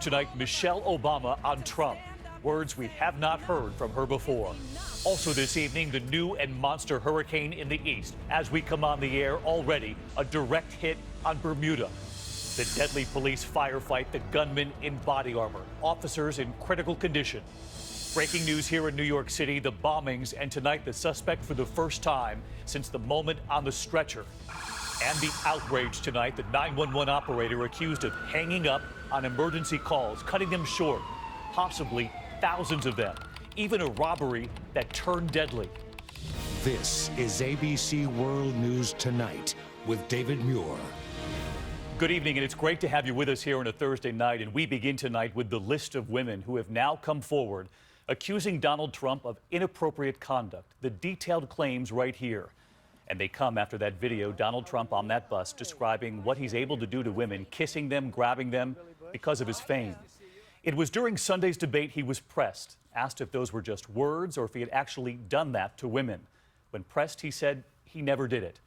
Tonight, Michelle Obama on Trump. Words we have not heard from her before. Also this evening, the new and monster hurricane in the east. As we come on the air already, a direct hit on Bermuda. The deadly police firefight, the gunman in body armor, officers in critical condition. Breaking news here in New York City, the bombings, and tonight the suspect for the first time since the moment on the stretcher. And the outrage tonight, the 911 operator accused of hanging up on emergency calls, cutting them short, possibly thousands of them, even a robbery that turned deadly. This is ABC World News Tonight with David Muir. Good evening, and it's great to have you with us here on a Thursday night. And we begin tonight with the list of women who have now come forward accusing Donald Trump of inappropriate conduct. The detailed claims right here. And they come after that video, Donald Trump on that bus describing what he's able to do to women, kissing them, grabbing them, because of his fame. It was during Sunday's debate he was pressed, asked if those were just words or if he had actually done that to women. When pressed, he said he never did it.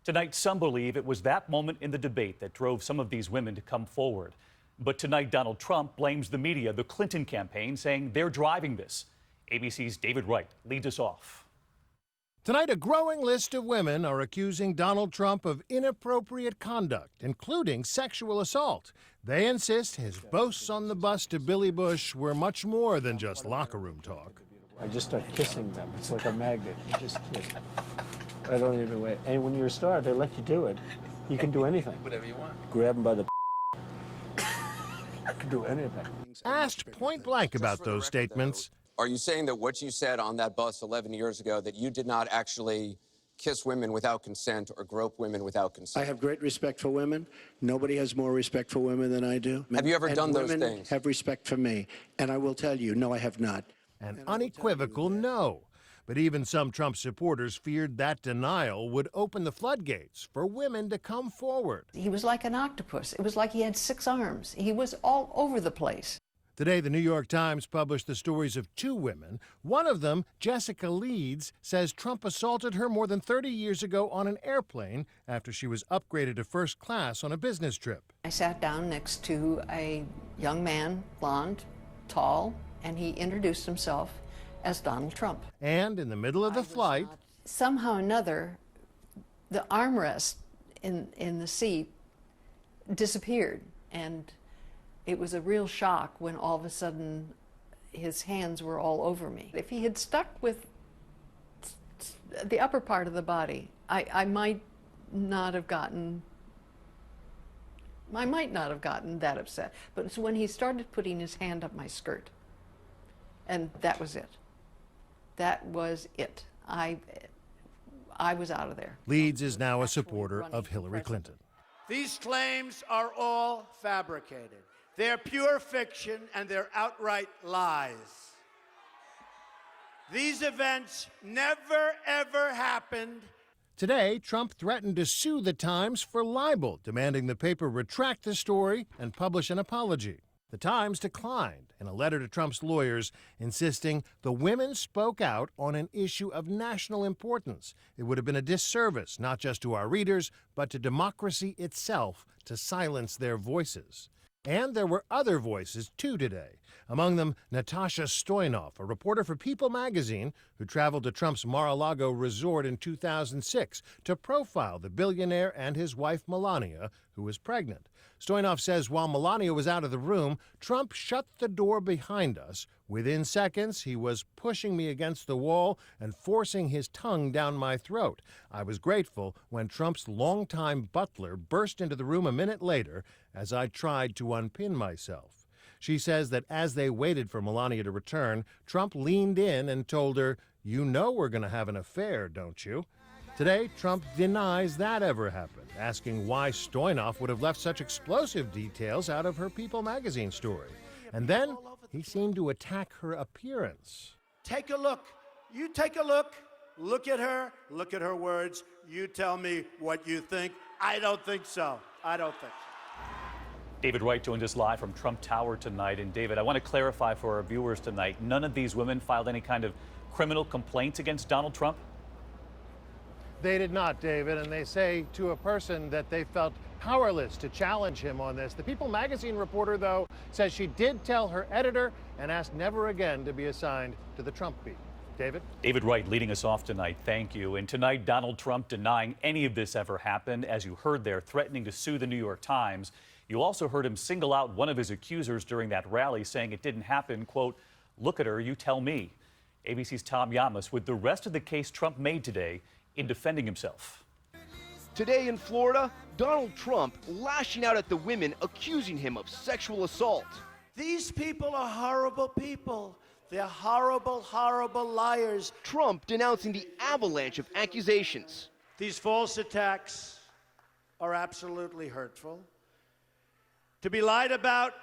Tonight, some believe it was that moment in the debate that drove some of these women to come forward. But tonight, Donald Trump blames the media, the Clinton campaign, saying they're driving this. ABC's David Wright leads us off. Tonight, a growing list of women are accusing Donald Trump of inappropriate conduct, including sexual assault. They insist his boasts on the bus to Billy Bush were much more than just locker room talk. I just start kissing them. It's like a magnet. You just kiss. I don't even wait. And when you're a star, they let you do it. You can do anything. Whatever you want. Grab them by the you can do anything. Asked point blank about those statements. Are you saying that what you said on that bus 11 years ago, that you did not actually kiss women without consent or grope women without consent? I have great respect for women. Nobody has more respect for women than I do. Have you ever done those women things? Have respect for me. And I will tell you, no, I have not. An unequivocal no. But even some Trump supporters feared that denial would open the floodgates for women to come forward. He was like an octopus. It was like he had 6 arms. He was all over the place. Today, the New York Times published the stories of 2 women. One of them, Jessica Leeds, says Trump assaulted her more than 30 years ago on an airplane after she was upgraded to first class on a business trip. I sat down next to a young man, blonde, tall, and he introduced himself as Donald Trump. And in the middle of the flight, somehow or another, the armrest in the seat disappeared, and it was a real shock when all of a sudden his hands were all over me. If he had stuck with the upper part of the body, I might not have gotten that upset. But it's when he started putting his hand up my skirt, and that was it. That was it. I was out of there. Leeds is now a supporter of Hillary Clinton. These claims are all fabricated. They're pure fiction and they're outright lies. These events never, ever happened. Today, Trump threatened to sue the Times for libel, demanding the paper retract the story and publish an apology. The Times declined in a letter to Trump's lawyers, insisting the women spoke out on an issue of national importance. It would have been a disservice, not just to our readers, but to democracy itself, to silence their voices. And there were other voices, too, today. Among them, Natasha Stoyanov, a reporter for People magazine who traveled to Trump's Mar-a-Lago resort in 2006 to profile the billionaire and his wife, Melania, who was pregnant. Stoyanov says while Melania was out of the room, Trump shut the door behind us. Within seconds, he was pushing me against the wall and forcing his tongue down my throat. I was grateful when Trump's longtime butler burst into the room a minute later as I tried to unpin myself. She says that as they waited for Melania to return, Trump leaned in and told her, "You know we're going to have an affair, don't you?" Today, Trump denies that ever happened, asking why Stoyanov would have left such explosive details out of her People magazine story. And then he seemed to attack her appearance. Take a look. You take a look. Look at her words. You tell me what you think. I don't think so. I don't think so. David Wright joins us live from Trump Tower tonight. And David, I want to clarify for our viewers tonight, none of these women filed any kind of criminal complaints against Donald Trump? They did not, David, and they say to a person that they felt powerless to challenge him on this. The People magazine reporter, though, says she did tell her editor and asked never again to be assigned to the Trump beat. David? David Wright leading us off tonight. Thank you. And tonight, Donald Trump denying any of this ever happened, as you heard there, threatening to sue the New York Times. You also heard him single out one of his accusers during that rally, saying it didn't happen. Quote, "Look at her, you tell me." ABC's Tom Llamas with the rest of the case Trump made today in defending himself. Today in Florida, Donald Trump lashing out at the women accusing him of sexual assault. These people are horrible people. They're horrible, horrible liars. Trump denouncing the avalanche of accusations. These false attacks are absolutely hurtful. To be lied about,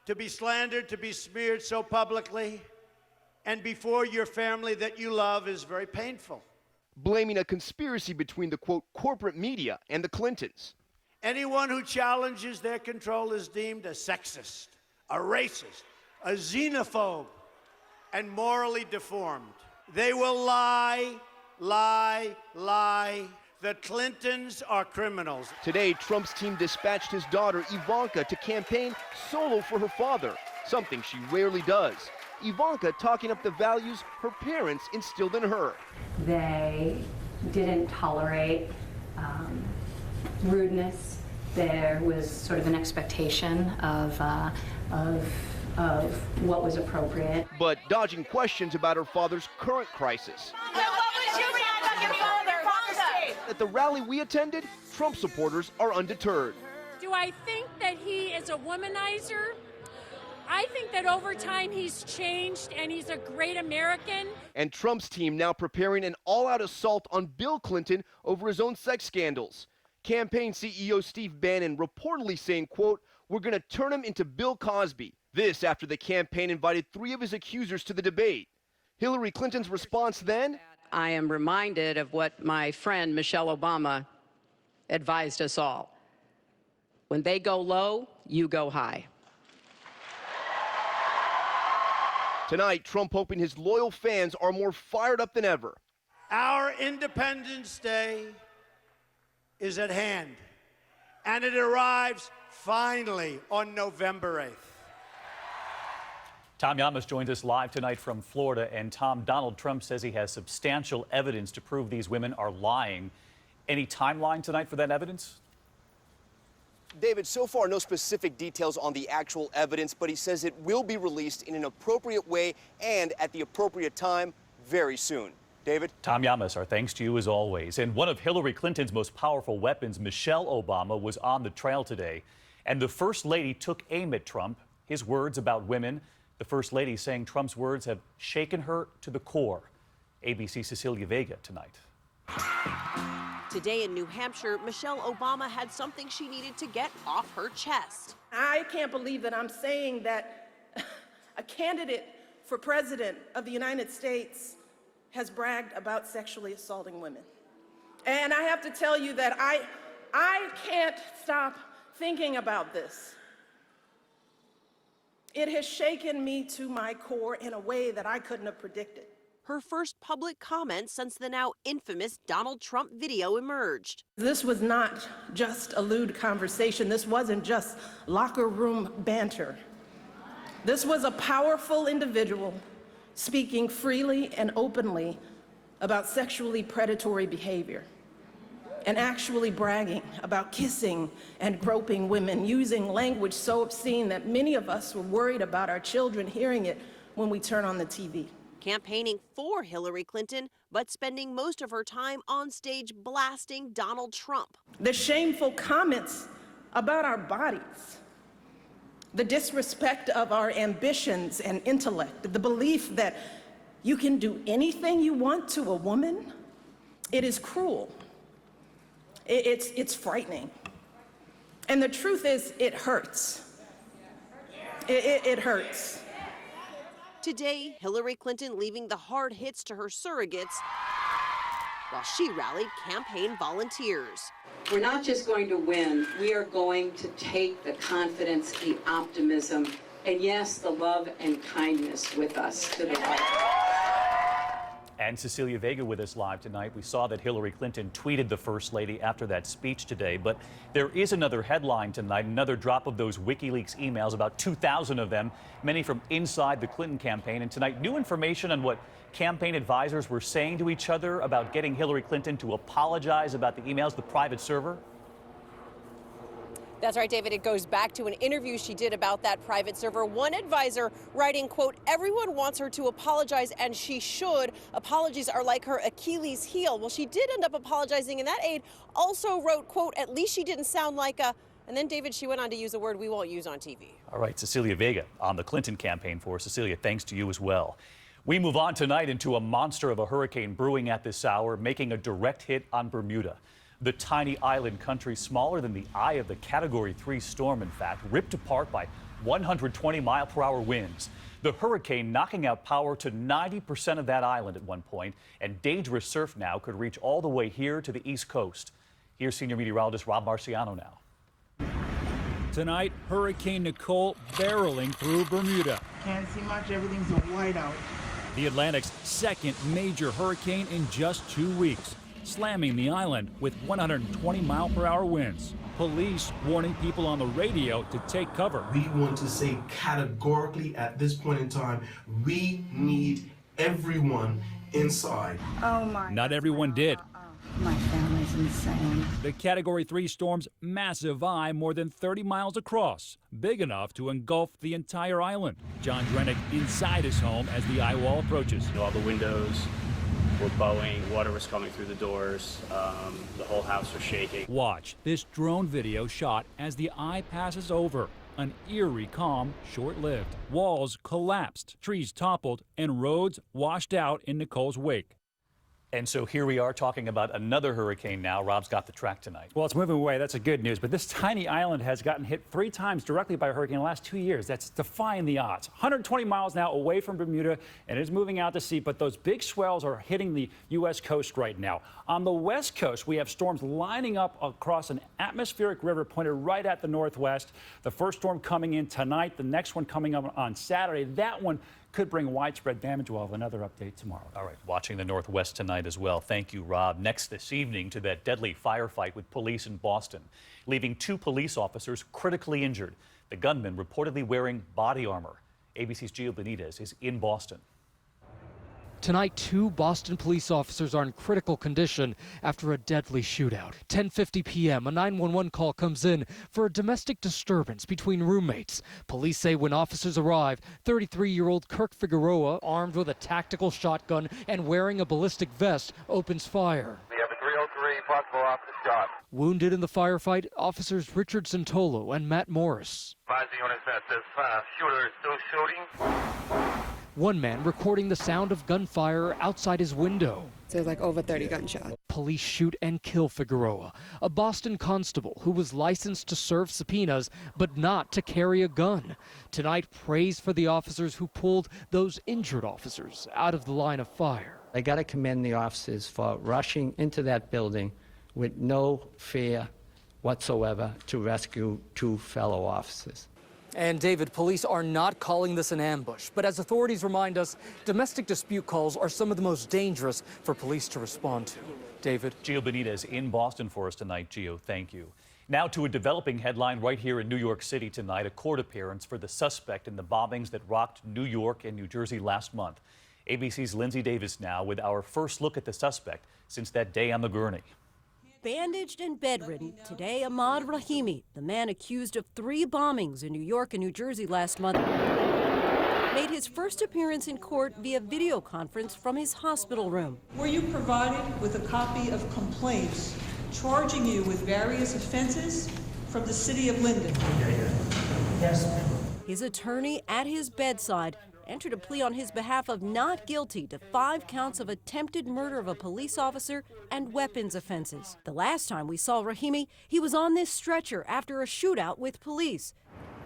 to be slandered, to be smeared so publicly, and before your family that you love is very painful. Blaming a conspiracy between the, quote, corporate media and the Clintons. Anyone who challenges their control is deemed a sexist, a racist, a xenophobe, and morally deformed. They will lie, lie, lie. The Clintons are criminals. Today, Trump's team dispatched his daughter, Ivanka, to campaign solo for her father, something she rarely does. Ivanka talking up the values her parents instilled in her. They didn't tolerate rudeness. There was sort of an expectation of what was appropriate. But dodging questions about her father's current crisis. What was your reaction on your father? At the rally we attended, Trump supporters are undeterred. Do I think that he is a womanizer? I think that over time he's changed and he's a great American. And Trump's team now preparing an all-out assault on Bill Clinton over his own sex scandals. Campaign CEO Steve Bannon reportedly saying, quote, "We're going to turn him into Bill Cosby." This after the campaign invited 3 of his accusers to the debate. Hillary Clinton's response then? I am reminded of what my friend Michelle Obama advised us all. When they go low, you go high. Tonight, Trump hoping his loyal fans are more fired up than ever. Our Independence Day is at hand, and it arrives finally on November 8th. Tom Llamas joins us live tonight from Florida. And Tom, Donald Trump says he has substantial evidence to prove these women are lying. Any timeline tonight for that evidence? David, so far no specific details on the actual evidence, but he says it will be released in an appropriate way and at the appropriate time very soon. David? Tom Llamas, our thanks to you as always. And one of Hillary Clinton's most powerful weapons, Michelle Obama, was on the trail today. And the First Lady took aim at Trump. His words about women. The First Lady saying Trump's words have shaken her to the core. ABC's Cecilia Vega tonight. Today in New Hampshire, Michelle Obama had something she needed to get off her chest. I can't believe that I'm saying that a candidate for president of the United States has bragged about sexually assaulting women. And I have to tell you that I can't stop thinking about this. It has shaken me to my core in a way that I couldn't have predicted. Her first public comment since the now infamous Donald Trump video emerged. This was not just a lewd conversation. This wasn't just locker room banter. This was a powerful individual speaking freely and openly about sexually predatory behavior and actually bragging about kissing and groping women, using language so obscene that many of us were worried about our children hearing it when we turn on the TV. Campaigning for Hillary Clinton, but spending most of her time on stage blasting Donald Trump. The shameful comments about our bodies, the disrespect of our ambitions and intellect, the belief that you can do anything you want to a woman, it is cruel. It's frightening. And the truth is, it hurts. It hurts. Today, Hillary Clinton leaving the hard hits to her surrogates while she rallied campaign volunteers. We're not just going to win, we are going to take the confidence, the optimism, and yes, the love and kindness with us to the fight. And Cecilia Vega with us live tonight. We saw that Hillary Clinton tweeted the First Lady after that speech today, but there is another headline tonight, another drop of those WikiLeaks emails, about 2,000 of them, many from inside the Clinton campaign. And tonight, new information on what campaign advisors were saying to each other about getting Hillary Clinton to apologize about the emails, the private server. That's right, David. It goes back to an interview she did about that private server. One advisor writing, quote, "Everyone wants her to apologize, and she should. Apologies are like her Achilles heel." Well, she did end up apologizing, and that aide also wrote, quote, "At least she didn't sound like a..." And then, David, she went on to use a word we won't use on TV. All right, Cecilia Vega on the Clinton campaign for us. Cecilia, thanks to you as well. We move on tonight into a monster of a hurricane brewing at this hour, making a direct hit on Bermuda. The tiny island country, smaller than the eye of the Category 3 storm, in fact, ripped apart by 120-mile-per-hour winds. The hurricane knocking out power to 90% of that island at one point, and dangerous surf now could reach all the way here to the East Coast. Here's senior meteorologist Rob Marciano now. Tonight, Hurricane Nicole barreling through Bermuda. Can't see much, everything's a whiteout. The Atlantic's second major hurricane in just 2 weeks, slamming the island with 120-mile-per-hour winds. Police warning people on the radio to take cover. We want to say categorically at this point in time, we need everyone inside. Oh my. Not everyone did. My family's insane. The Category 3 storm's massive eye, more than 30 miles across, big enough to engulf the entire island. John Drenick inside his home as the eye wall approaches. All the windows were bowing, water was coming through the doors, the whole house was shaking. Watch this drone video shot as the eye passes over. An eerie calm, short-lived. Walls collapsed, trees toppled, and roads washed out in Nicole's wake. And so here we are talking about another hurricane now. Rob's got the track tonight. Well, it's moving away. That's a good news. But this tiny island has gotten hit 3 times directly by a hurricane in the last 2 years. That's defying the odds. 120 miles now away from Bermuda, and it's moving out to sea. But those big swells are hitting the U.S. coast right now. On the west coast, we have storms lining up across an atmospheric river pointed right at the northwest. The first storm coming in tonight, the next one coming up on Saturday. That one could bring widespread damage. We'll have another update tomorrow. All right, watching the Northwest tonight as well. Thank you, Rob. Next this evening to that deadly firefight with police in Boston, leaving 2 police officers critically injured. The gunman reportedly wearing body armor. ABC's Gio Benitez is in Boston. Tonight, 2 Boston police officers are in critical condition after a deadly shootout. 10:50 p.m., a 911 call comes in for a domestic disturbance between roommates. Police say when officers arrive, 33-year-old Kirk Figueroa, armed with a tactical shotgun and wearing a ballistic vest, opens fire. We have a 303 possible officer shot. Wounded in the firefight, officers Richard Santolo and Matt Morris. Advising on his vest says shooter is still shooting. One man recording the sound of gunfire outside his window. There's like over 30 gunshots. Police shoot and kill Figueroa, a Boston constable who was licensed to serve subpoenas but not to carry a gun. Tonight, praise for the officers who pulled those injured officers out of the line of fire. I got to commend the officers for rushing into that building with no fear whatsoever to rescue 2 fellow officers. And David, police are not calling this an ambush, but as authorities remind us, domestic dispute calls are some of the most dangerous for police to respond to. David. Gio Benitez in Boston for us tonight. Gio, thank you. Now to a developing headline right here in New York City tonight, a court appearance for the suspect in the bombings that rocked New York and New Jersey last month. ABC's Lindsay Davis now with our first look at the suspect since that day on the gurney. Bandaged and bedridden, today Ahmad Rahimi, the man accused of 3 bombings in New York and New Jersey last month, made his first appearance in court via video conference from his hospital room. Were you provided with a copy of complaints charging you with various offenses from the city of Linden? Yes, ma'am. His attorney at his bedside entered a plea on his behalf of not guilty to 5 counts of attempted murder of a police officer and weapons offenses. The last time we saw Rahimi, he was on this stretcher after a shootout with police.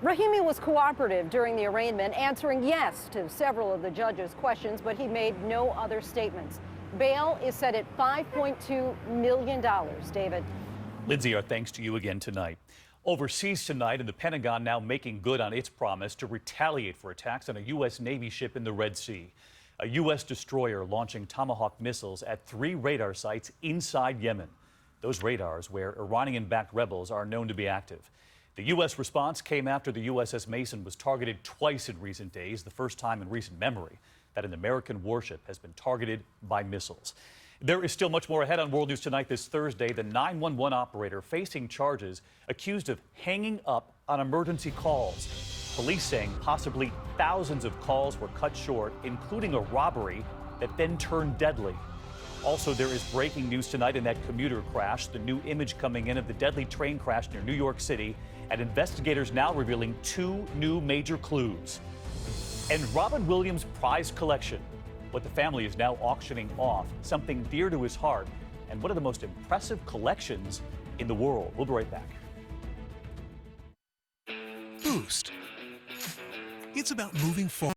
Rahimi was cooperative during the arraignment, answering yes to several of the judge's questions, but he made no other statements. Bail is set at $5.2 million. David. Lindsay, our thanks to you again tonight. Overseas tonight, and the Pentagon now making good on its promise to retaliate for attacks on a U.S. Navy ship in the Red Sea. A U.S. destroyer launching Tomahawk missiles at 3 radar sites inside Yemen. Those radars where Iranian-backed rebels are known to be active. The U.S. response came after the USS Mason was targeted twice in recent days, the first time in recent memory that an American warship has been targeted by missiles. There is still much more ahead on World News Tonight this Thursday. The 911 operator facing charges accused of hanging up on emergency calls. Police saying possibly thousands of calls were cut short, including a robbery that then turned deadly. Also, there is breaking news tonight in that commuter crash. The new image coming in of the deadly train crash near New York City, and investigators now revealing 2 new major clues. And Robin Williams' prize collection, what the family is now auctioning off, something dear to his heart, and one of the most impressive collections in the world. We'll be right back. Boost. It's about moving forward.